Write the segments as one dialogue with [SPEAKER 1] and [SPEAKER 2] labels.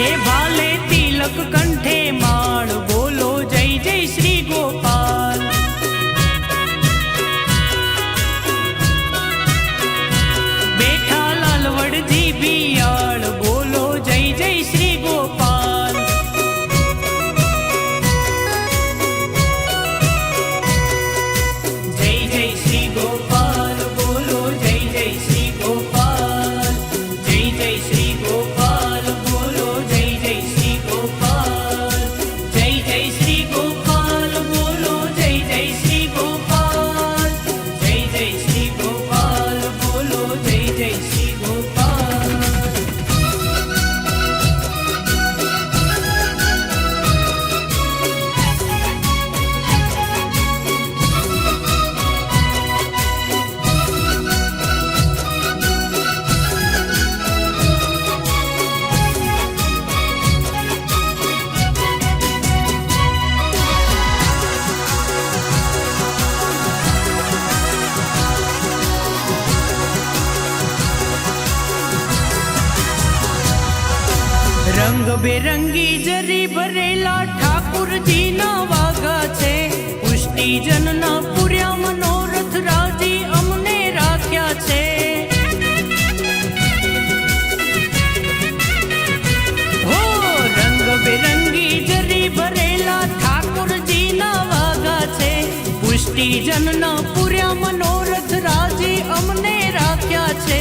[SPEAKER 1] हे भाले तिलक कंठे माळ बोलो जय जय श्री गोपाल। बेठा लालवड़ जी बियाळ बोलो जय जय श्री गोपाल। जय जय श्री गोपाल बोलो जय जय श्री गोपाल। जय जय श्री गोपाल बोलो जय जय श्री गोपाल। जय जय श्री गोपाल बोलो जय जय श्री गोपाल। जय जय श्री गोपाल बोलो जय जय श्री गोपाल। रंग बेरंगी जरी भरेला ठाकुर जी ना वागा छे। पुष्टि जन ना पूर्या मनोरथ राजी अमने राख्या छे। हो रंग बेरंगी जरी भरेला ठाकुर जी ना वागा छे। पुष्टि जन ना पूर्या मनोरथ राजी अमने राख्या छे।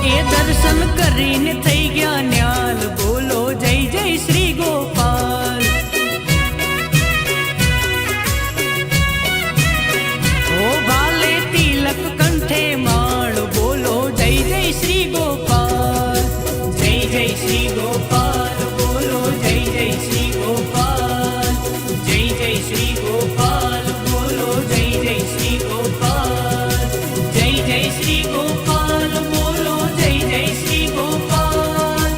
[SPEAKER 1] ए दर्शन करीने थई गया न्याल बोलो जय जय श्री गोपाल। ओ भाले तिलक कंठे माळ बोलो जय जय श्री गोपाल। जय जय श्री गोपाल बोलो जय जय श्री गोपाल। जय जय श्री गोपाल बोलो जय जय श्री गोपाल। जय जय श्री गोपाल बोलो जय जय श्री गोपाल।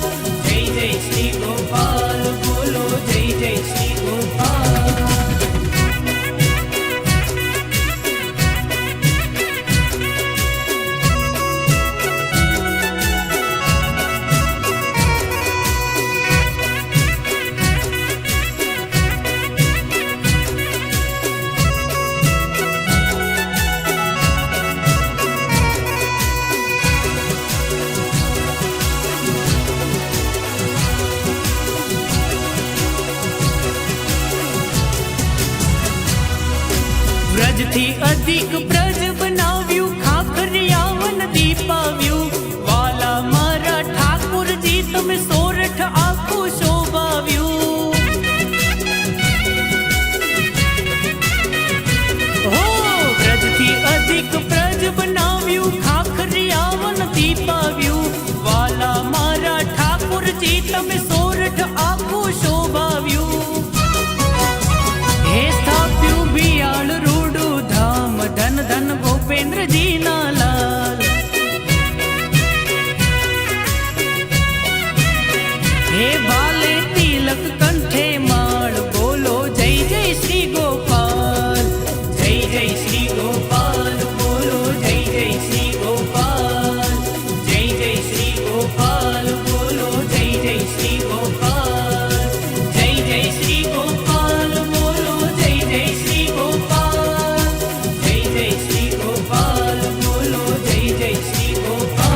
[SPEAKER 1] जय जय श्री गोपाल बोलो जय जय श्री गोपाल। व्रज थी अधिक ब्रज बनाव्यू खाखरियावन दीपाव्यू। वाला मारा ठाकुर जी तमे सोरठ आखू शोभाव्यू। हो व्रज थी अधिक ब्रज बनाव्यू खाखरियावन दीपाव्यू। वाला मारा ठाकुर जी तमे सोरठ आखू शोभाव्यू। हे स्थाप्यू बियाळ रूडू धाम धन धन गोपेंद्र जी ना लाल। हे भाले तिलक कंठे माळ बोलो जय जय श्री गोपाल। जय जय श्री गोपाल बोलो जय जय श्री गोपाल। जय जय श्री गोपाल बोलो जय जय श्री गोपाल। जय जय श्री गोपाल बोलो जय जय श्री गोपाल। जय जय श्री गोपाल बोलो जय जय श्री गोपाल।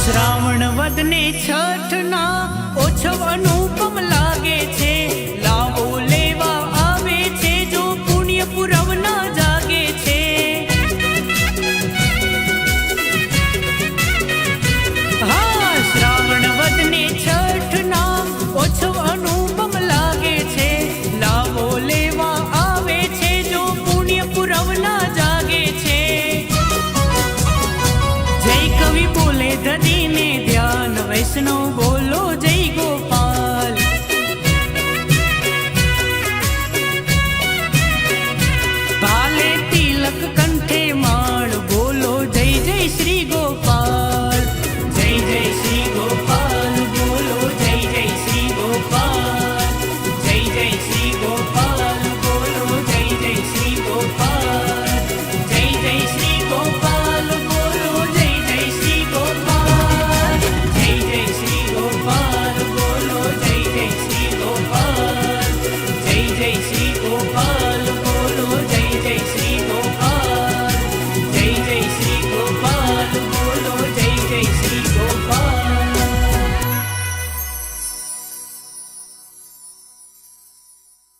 [SPEAKER 1] श्रावण वदने छठ ना ओछव अनुपम लागे छे। लावो लेवा आवे छे जो पुण्य पुरव ना जागे छे। हाँ श्रावण वदने छठ ना ओछव अनुपम लागे छे। लावो लेवा आवे छे जो पुण्य पुरव ना जागे छे। जय कवि बोले धनी ने વૈષ્ણવ બોલો